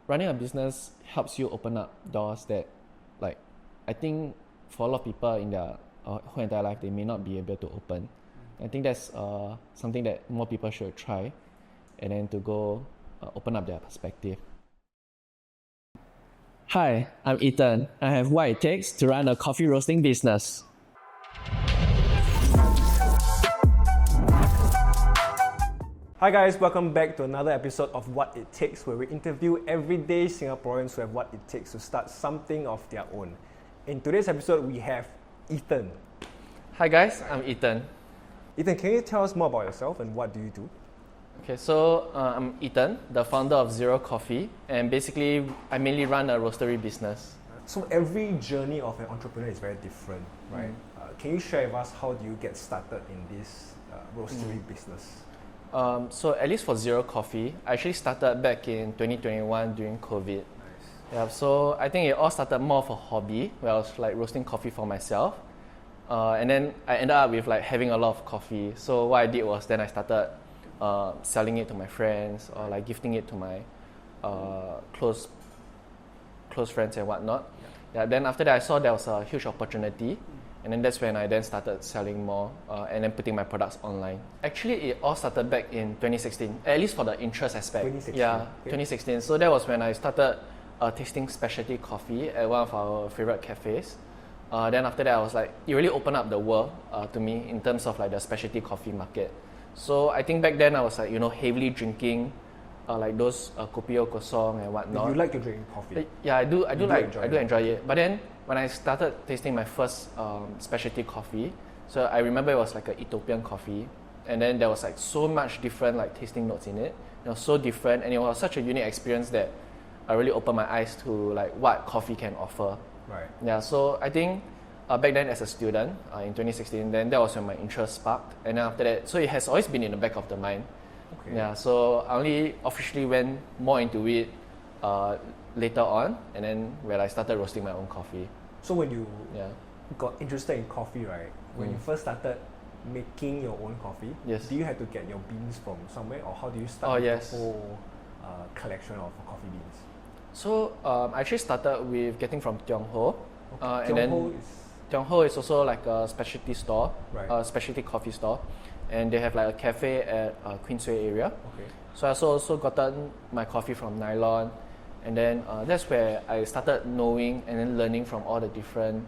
running a business helps you open up doors that, like, I think for a lot of people in their whole entire life, they may not be able to open. I think that's something that more people should try, and then to go open up their perspective. Hi, I'm Ethan. I have what it takes to run a coffee roasting business. Hi guys, welcome back to another episode of What It Takes, where we interview everyday Singaporeans who have what it takes to start something of their own. In today's episode, we have Ethan. Hi guys, I'm Ethan. Ethan, can you tell us more about yourself and what do you do? Okay, so I'm Ethan, the founder of Zero Coffee, and basically I mainly run a roastery business. So every journey of an entrepreneur is very different, right? Can you share with us how do you get started in this roastery business? So at least for Zero Coffee, I actually started back in 2021 during COVID. Nice. Yeah, so I think it all started more of a hobby, where I was like roasting coffee for myself. And then I ended up with like having a lot of coffee. So what I did was then I started selling it to my friends or like gifting it to my close friends and whatnot. Yeah. Then after that I saw there was a huge opportunity. And then that's when I then started selling more and then putting my products online. Actually, it all started back in 2016, at least for the interest aspect. 2016? Yeah, okay. 2016. So that was when I started tasting specialty coffee at one of our favorite cafes. Then after that, I was like, it really opened up the world to me in terms of like the specialty coffee market. So I think back then I was like, heavily drinking like those kopi o kosong and whatnot. You like to drink coffee? Yeah, I do enjoy it. But then when I started tasting my first specialty coffee, so I remember it was like an Ethiopian coffee, and then there was like so much different like tasting notes in it. It was so different, and it was such a unique experience that I really opened my eyes to like what coffee can offer. Right. Yeah, so I think back then as a student in 2016, then that was when my interest sparked, and then after that, so it has always been in the back of the mind. Okay. Yeah, so I only officially went more into it later on, and then when I started roasting my own coffee. So when you got interested in coffee, right? When you first started making your own coffee, do you have to get your beans from somewhere, or how do you start the whole collection of coffee beans? So I actually started with getting from Tiong Ho. Okay. And then Tiong Ho is also like a specialty store, right. Specialty coffee store, and they have like a cafe at Queensway area. Okay. So I also gotten my coffee from Nylon, and then that's where I started knowing and then learning from all the different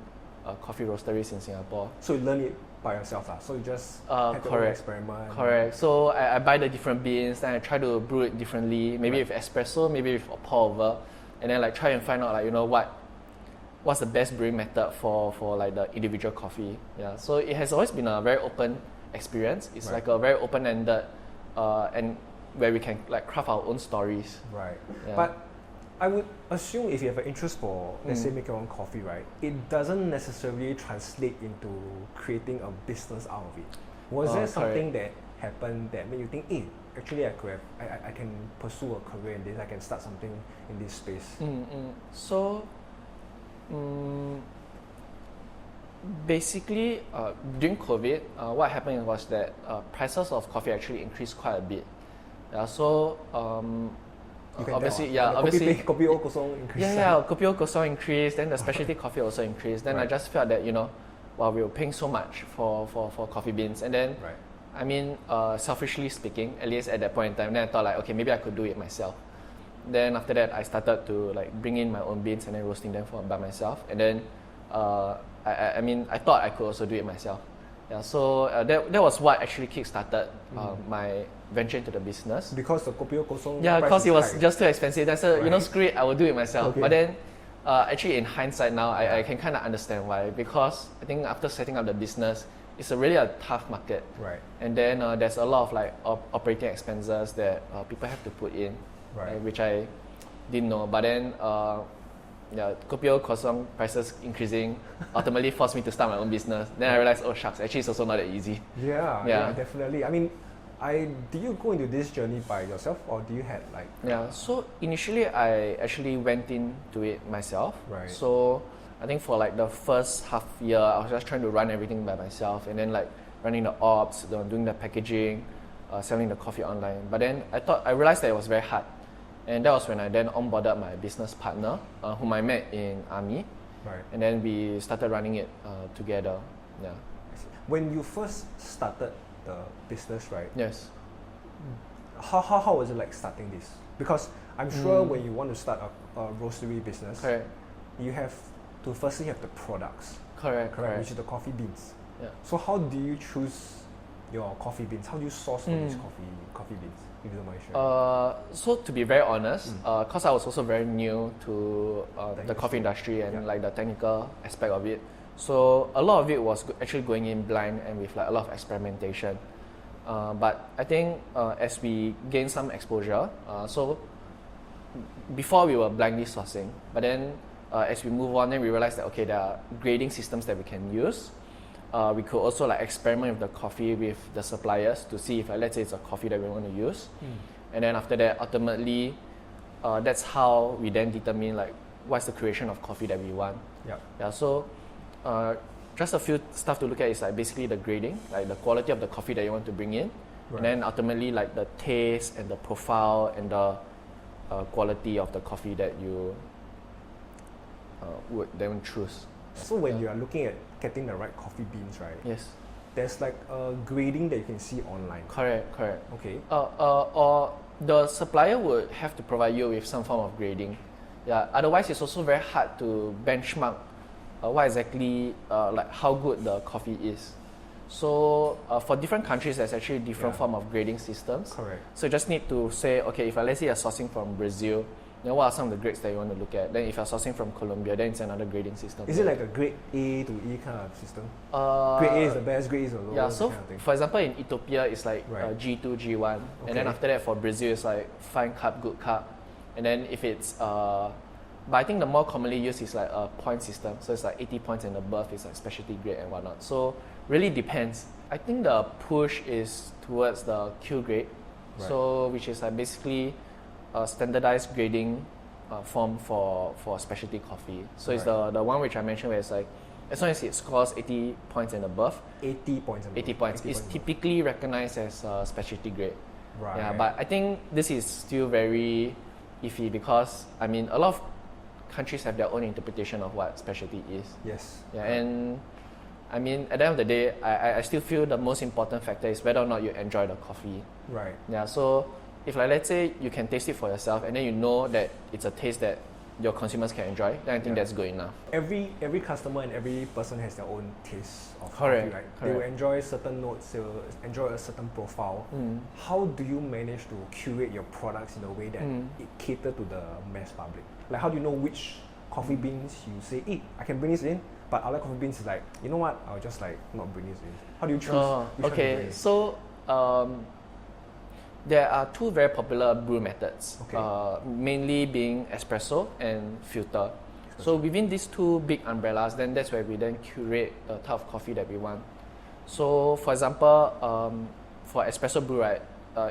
coffee roasteries in Singapore. So you learn it by yourself, so you just had to experiment. Correct. So I buy the different beans, and I try to brew it differently, maybe with espresso, maybe with a pour over, and then like try and find out like what's the best brewing method for like the individual coffee. Yeah. So it has always been a very open experience. It's like a very open-ended and where we can like craft our own stories. Right. Yeah. But I would assume if you have an interest for, let's say, make your own coffee, right, it doesn't necessarily translate into creating a business out of it. Was there something that happened that made you think, hey, actually I can pursue a career in this, I can start something in this space? So basically during COVID, what happened was that prices of coffee actually increased quite a bit. Yeah, so obviously, Kopi o kosong increased. Kopi o kosong increased, then the specialty coffee also increased. Then I just felt that we were paying so much for coffee beans, and then I mean, selfishly speaking, at least at that point in time, then I thought like, okay, maybe I could do it myself. Then after that, I started to like bring in my own beans and then roasting them by myself, and then I thought I could also do it myself. Yeah, so that was what actually kickstarted my venture into the business. Because the kopi o kosong. Yeah, because it was just too expensive. That's screw it, I will do it myself. Okay. But then, actually in hindsight now, I can kind of understand why. Because I think after setting up the business, it's really a tough market. Right. And then there's a lot of like operating expenses that people have to put in, which I didn't know. But then, kopi o kosong prices increasing ultimately forced me to start my own business. Then I realized, oh shucks, actually it's also not that easy. Yeah, definitely. I mean, did you go into this journey by yourself, or do you had like? Yeah, so initially I actually went into it myself. Right. So I think for like the first half year, I was just trying to run everything by myself, and then like running the ops, doing the packaging, selling the coffee online. But then I realized that it was very hard. And that was when I then onboarded my business partner, whom I met in army. Right. And then we started running it together. Yeah. When you first started the business, right? Yes. How was it like starting this? Because I'm sure when you want to start a roastery business, Correct. you have to firstly have the products. Correct. Which is the coffee beans. Yeah. So how do you choose your coffee beans? How do you source all these coffee beans? If you don't mind sharing. So to be very honest, because I was also very new to the coffee industry and like the technical aspect of it, so a lot of it was actually going in blind and with like a lot of experimentation. But I think as we gain some exposure, so before we were blindly sourcing, but then as we move on, then we realized that okay, there are grading systems that we can use. We could also like experiment with the coffee with the suppliers to see if like, let's say it's a coffee that we want to use, and then after that, ultimately, that's how we then determine like what's the creation of coffee that we want. Yeah. So just a few stuff to look at is like basically the grading, like the quality of the coffee that you want to bring in, and then ultimately like the taste and the profile and the quality of the coffee that you would then choose. So when you are looking at getting the right coffee beans, right? Yes. There's like a grading that you can see online. Correct. Okay. Or the supplier would have to provide you with some form of grading. Yeah. Otherwise, it's also very hard to benchmark what exactly like how good the coffee is. So for different countries, there's actually different form of grading systems. Correct. So you just need to say, okay, if let's say you're sourcing from Brazil, then what are some of the grades that you want to look at? Then if you're sourcing from Colombia, then it's another grading system. Is it like a grade A to E kind of system? Grade A is the best, grade A is the lowest. Yeah, so kind of thing. for example, in Ethiopia, it's like G2, G1. And then after that, for Brazil, it's like fine cup, good cup. And then if it's, but I think the more commonly used is like a point system. So it's like 80 points and above is like specialty grade and whatnot. So really depends. I think the push is towards the Q grade. So which is like basically a standardized grading form for specialty coffee. So it's the one which I mentioned where it's like as long as it scores 80 points and above. 80 points and above. 80 points. It's typically recognized as specialty grade. Right. Yeah, but I think this is still very iffy because I mean a lot of countries have their own interpretation of what specialty is. Yes. Yeah, and I mean at the end of the day, I still feel the most important factor is whether or not you enjoy the coffee. Right. Yeah, so if like let's say you can taste it for yourself and then you know that it's a taste that your consumers can enjoy, then I think that's good enough. Every customer and every person has their own taste of Correct. coffee, right? They will enjoy certain notes, they will enjoy a certain profile. How do you manage to curate your products in a way that it cater to the mass public? Like how do you know which coffee beans you say, hey, I can bring this in, but other coffee beans is like, you know what, I'll just like not bring this in. How do you choose? Which one to bring in? So there are two very popular brew methods, mainly being espresso and filter. So within these two big umbrellas, then that's where we then curate the type of coffee that we want. So for example, for espresso brew, right,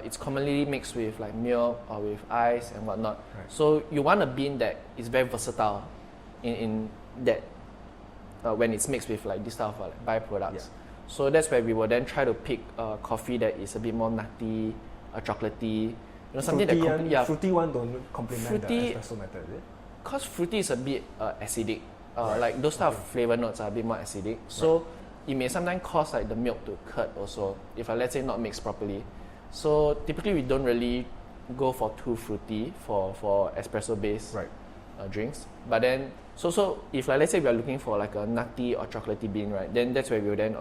it's commonly mixed with like milk or with ice and whatnot. Right. So you want a bean that is very versatile in that when it's mixed with like this type of like byproducts. Yeah. So that's where we will then try to pick coffee that is a bit more nutty, chocolatey, you know, something that fruity one don't complement fruity, the espresso method, is it? Because fruity is a bit acidic, like those type of flavor notes are a bit more acidic. So it may sometimes cause like the milk to curdle also if let's say not mixed properly. So typically we don't really go for too fruity for espresso based drinks. But then so if like let's say we are looking for like a nutty or chocolatey bean, right? Then that's where we will then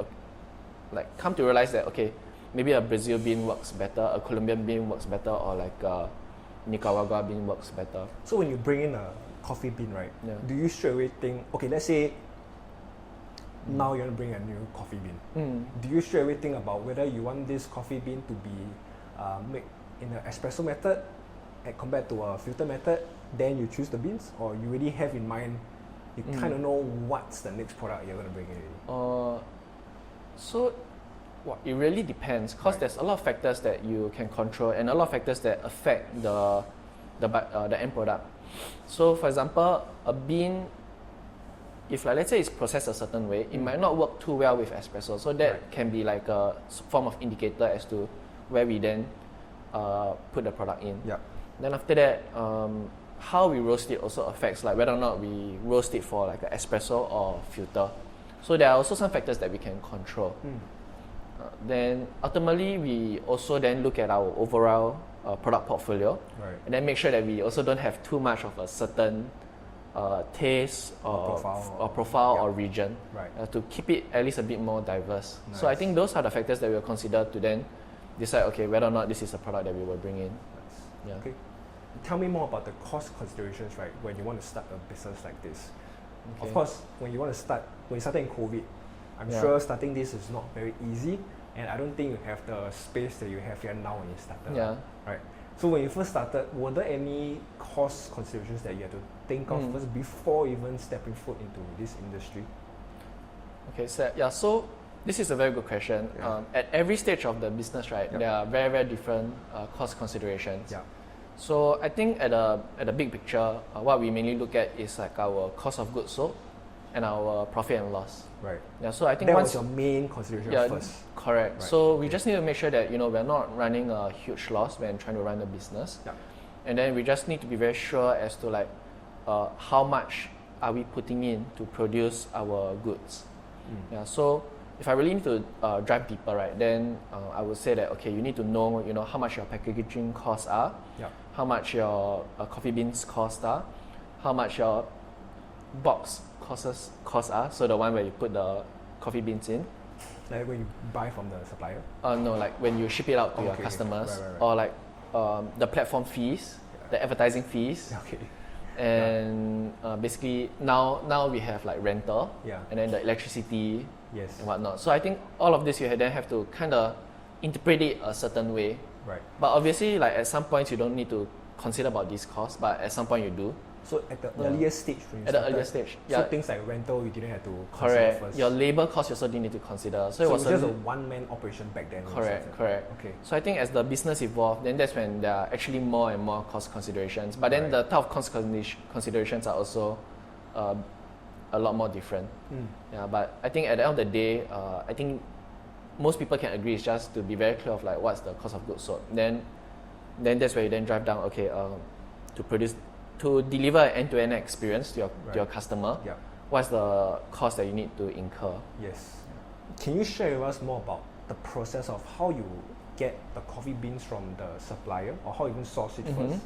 like come to realize that okay, maybe a Brazil bean works better, a Colombian bean works better, or like a Nicaragua bean works better. So when you bring in a coffee bean, right? Do you straight away think, okay, let's say now you want to bring a new coffee bean. Do you straight away think about whether you want this coffee bean to be made in an espresso method compared to a filter method? Then you choose the beans, or you already have in mind, you kind of know what's the next product you're going to bring in? So it really depends because there's a lot of factors that you can control and a lot of factors that affect the end product. So for example, a bean, if like let's say it's processed a certain way, it might not work too well with espresso. So that can be like a form of indicator as to where we then put the product in. Yeah. Then after that, how we roast it also affects like whether or not we roast it for like an espresso or filter. So there are also some factors that we can control. Then ultimately we also then look at our overall product portfolio, and then make sure that we also don't have too much of a certain taste or profile or region, to keep it at least a bit more diverse. So I think those are the factors that we'll consider to then decide, okay, whether or not this is a product that we will bring in. Okay. Tell me more about the cost considerations, right, when you want to start a business like this. Of course, when you started in COVID, I'm sure starting this is not very easy, and I don't think you have the space that you have here now when you started. Right. So when you first started, were there any cost considerations that you had to think of first before even stepping foot into this industry? Okay, so this is a very good question. At every stage of the business, right, there are very, very different cost considerations. So I think at a big picture, what we mainly look at is like our cost of goods sold and our profit and loss. Right. So I think that was your main consideration first. Correct. Right. So we just need to make sure that we're not running a huge loss when trying to run the business. And then we just need to be very sure as to like how much are we putting in to produce our goods. So if I really need to drive deeper, right, then I would say that you need to know how much your packaging costs are, how much your coffee beans cost are, how much your box costs are. So the one where you put the coffee beans in. Like when you buy from the supplier? No, like when you ship it out to your customers, or like the platform fees, the advertising fees. And basically now we have like rental, and then the electricity, and whatnot. So I think all of this you then have to kind of interpret it a certain way. But obviously, like at some points you don't need to consider about these costs, but at some point you do. So at the earlier stage, when you started, the earlier stage, so things like rental you didn't have to consider first. Your labor costs you also didn't need to consider. So it was just a one-man operation back then. Correct. Okay. So I think as the business evolved, then that's when there are actually more and more cost considerations. But then the type of cost considerations are also a lot more different. But I think at the end of the day, I think most people can agree is just to be very clear of like what's the cost of goods sold. Then that's where you then drive down. To deliver an end-to-end experience to your customer, what's the cost that you need to incur? Can you share with us more about the process of how you get the coffee beans from the supplier, or how you even source it first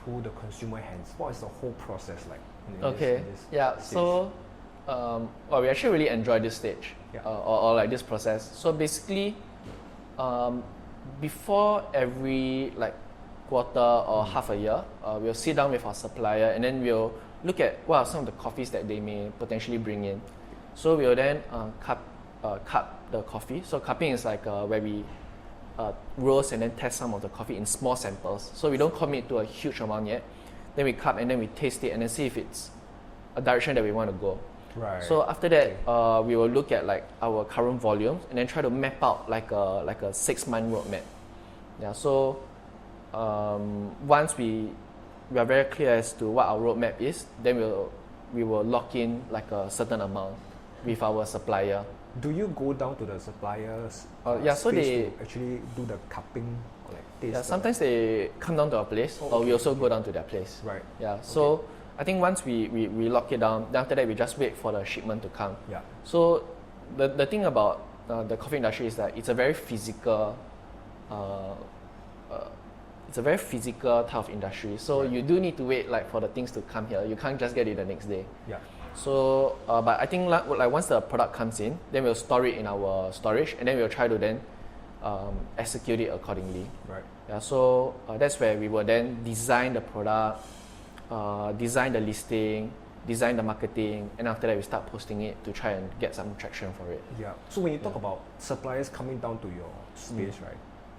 to the consumer hands? What is the whole process like? So we actually really enjoy this stage, or like this process. So basically, before every like quarter or half a year, we'll sit down with our supplier and then we'll look at what are some of the coffees that they may potentially bring in. So we'll then cup the coffee. So cupping is like where we roast and then test some of the coffee in small samples. So we don't commit to a huge amount yet. Then we cup and then we taste it and then see if it's a direction that we want to go. So after that, we will look at like our current volumes and then try to map out like a 6-month roadmap. So once we are very clear as to what our roadmap is, then we will lock in like a certain amount with our supplier. Do you go down to the suppliers? So they to actually do the cupping or like taste. Sometimes they come down to our place, or we also go down to their place. So I think once we lock it down, then after that we just wait for the shipment to come. So the thing about the coffee industry is that it's a very physical. It's a very physical type of industry, so you do need to wait like for the things to come here. You can't just get it the next day. So, but I think like once the product comes in, then we'll store it in our storage, and then we'll try to then execute it accordingly. So that's where we will then design the product, design the listing, design the marketing, and after that we start posting it to try and get some traction for it. So when you talk about suppliers coming down to your space, right?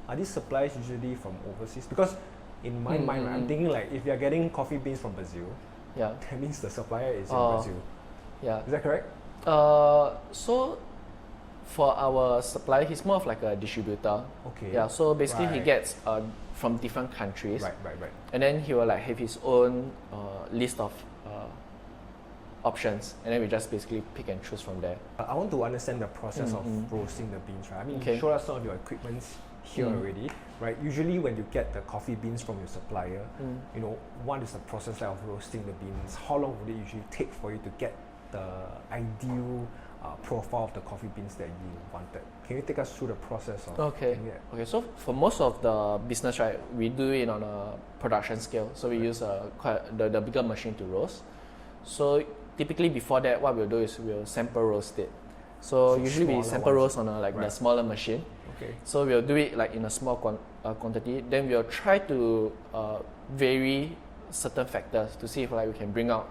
Are these suppliers usually from overseas? Because in my mind, I'm thinking like if you're getting coffee beans from Brazil, that means the supplier is in Brazil. Is that correct? So for our supplier, he's more of like a distributor. So basically he gets from different countries. And then he will like have his own list of options, and then we just basically pick and choose from there. I want to understand the process of roasting the beans, right? I mean, you showed us some of your equipment here already, right? Usually when you get the coffee beans from your supplier, you know, what is the process like of roasting the beans? How long would it usually take for you to get the ideal profile of the coffee beans that you wanted? Can you take us through the process of Okay. So for most of the business, right, we do it on a production scale. So we use the bigger machine to roast. So typically before that, what we'll do is we'll sample roast it. So usually we sample roast on the smaller machine. Okay. So we'll do it like in a small quantity. Then we'll try to vary certain factors to see if like we can bring out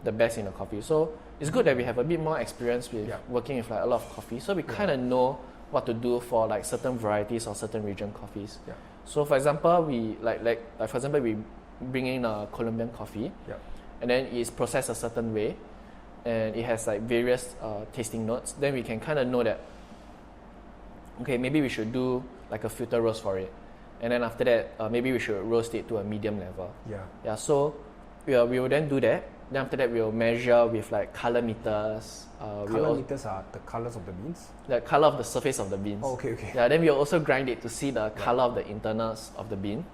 the best in the coffee. So it's good that we have a bit more experience with working with like a lot of coffee. So we kind of know what to do for like certain varieties or certain region coffees. Yeah. So for example, we for example we bring in a Colombian coffee, and then it's processed a certain way, and it has like various tasting notes. Then we can kind of know that, okay, maybe we should do like a filter roast for it, and then after that maybe we should roast it to a medium level. So we will then do that. Then after that we'll measure with like color meters. Color meters are the colors of the beans? The color of the surface of the beans. Oh, okay. Yeah, then we'll also grind it to see the color of the internals of the bean.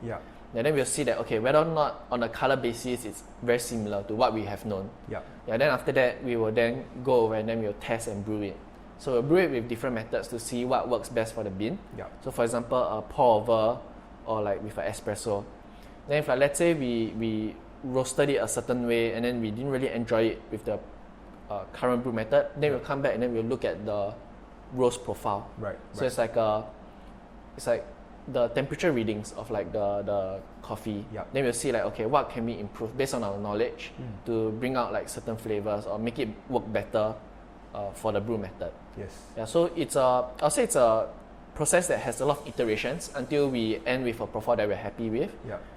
And then we'll see that, okay, whether or not on a color basis it's very similar to what we have known. Then after that we will then go over and then we'll test and brew it. So we'll brew it with different methods to see what works best for the bean. So for example, a pour over or like with an espresso. Then if like let's say we roasted it a certain way and then we didn't really enjoy it with the current brew method, then we'll come back and then we'll look at the roast profile. So it's like the temperature readings of like the coffee. Then we'll see like, okay, what can we improve based on our knowledge to bring out like certain flavors or make it work better for the brew method. So I'll say it's a process that has a lot of iterations until we end with a profile that we're happy with.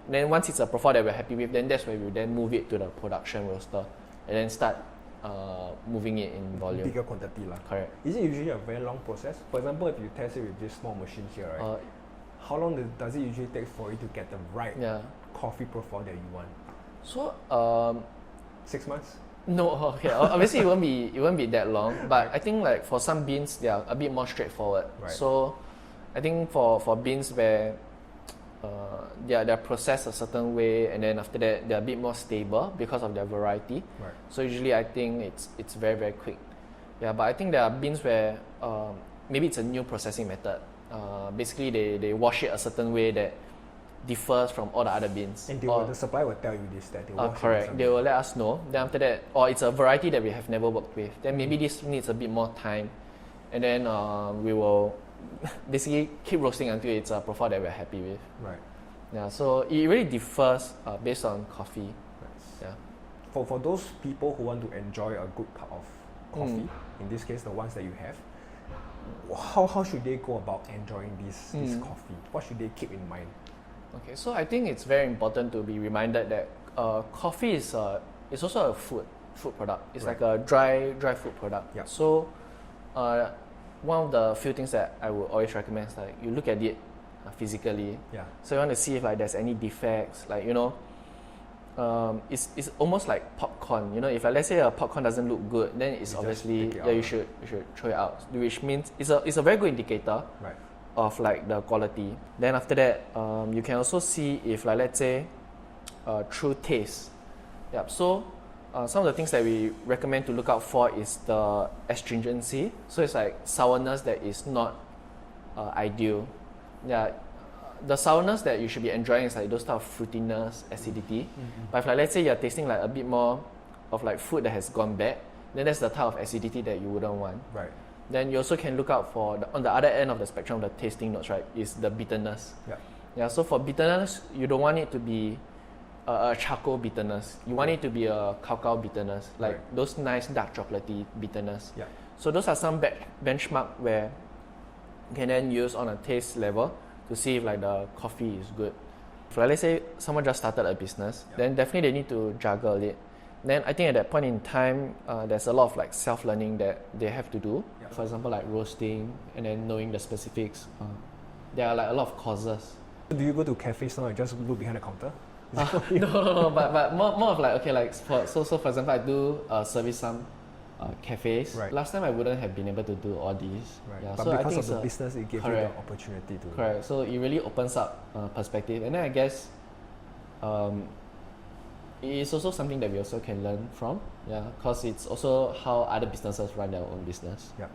Then once it's a profile that we're happy with, then that's where we then move it to the production roaster and then start moving it in volume. Bigger quantity lah. Correct. Is it usually a very long process? For example, if you test it with this small machine here, right? How long does it usually take for you to get the right coffee profile that you want? So 6 months? No, okay. Obviously it won't be that long, but I think like for some beans they are a bit more straightforward. So I think for beans where they're processed a certain way and then after that they're a bit more stable because of their variety. So usually I think it's very, very quick. But I think there are beans where maybe it's a new processing method. Basically they wash it a certain way that differs from all the other beans. And the supplier will tell you this, that they wash correct. They will let us know. Then after that, or it's a variety that we have never worked with, then maybe this needs a bit more time. And then we will basically keep roasting until it's a profile that we're happy with. So it really differs based on coffee. For those people who want to enjoy a good cup of coffee, in this case the ones that you have, how should they go about enjoying this coffee? What should they keep in mind? Okay, so I think it's very important to be reminded that coffee is also a food product. It's like a dry food product. So one of the few things that I would always recommend is like you look at it physically. So you want to see if like there's any defects, like it's almost like popcorn. If like, let's say a popcorn doesn't look good, then it's obviously you should throw it out. Which means it's a very good indicator of like the quality. Then after that, you can also see if like let's say through taste. So some of the things that we recommend to look out for is the astringency. So it's like sourness that is not ideal. The sourness that you should be enjoying is like those type of fruitiness, acidity. But if like let's say you're tasting like a bit more of like food that has gone bad, then that's the type of acidity that you wouldn't want. Then you also can look out for on the other end of the spectrum of the tasting notes, is the bitterness. So for bitterness, you don't want it to be a charcoal bitterness. You want it to be a cacao bitterness, like those nice dark chocolatey bitterness. So those are some benchmark where you can then use on a taste level to see if like the coffee is good. If like, let's say someone just started a business, then definitely they need to juggle it. Then I think at that point in time, there's a lot of like self-learning that they have to do. For example, like roasting and then knowing the specifics. There are like a lot of courses. Do you go to cafes now and just look behind the counter? No, but more of like, okay, like for example, I do service some cafes. Right. Last time I wouldn't have been able to do all these. Right. Yeah, But so I because think of the it's business, it gave you correct. the opportunity to. Correct. So it really opens up perspective, and then I guess it is also something that we also can learn from. Yeah, because it's also how other businesses run their own business. Yeah.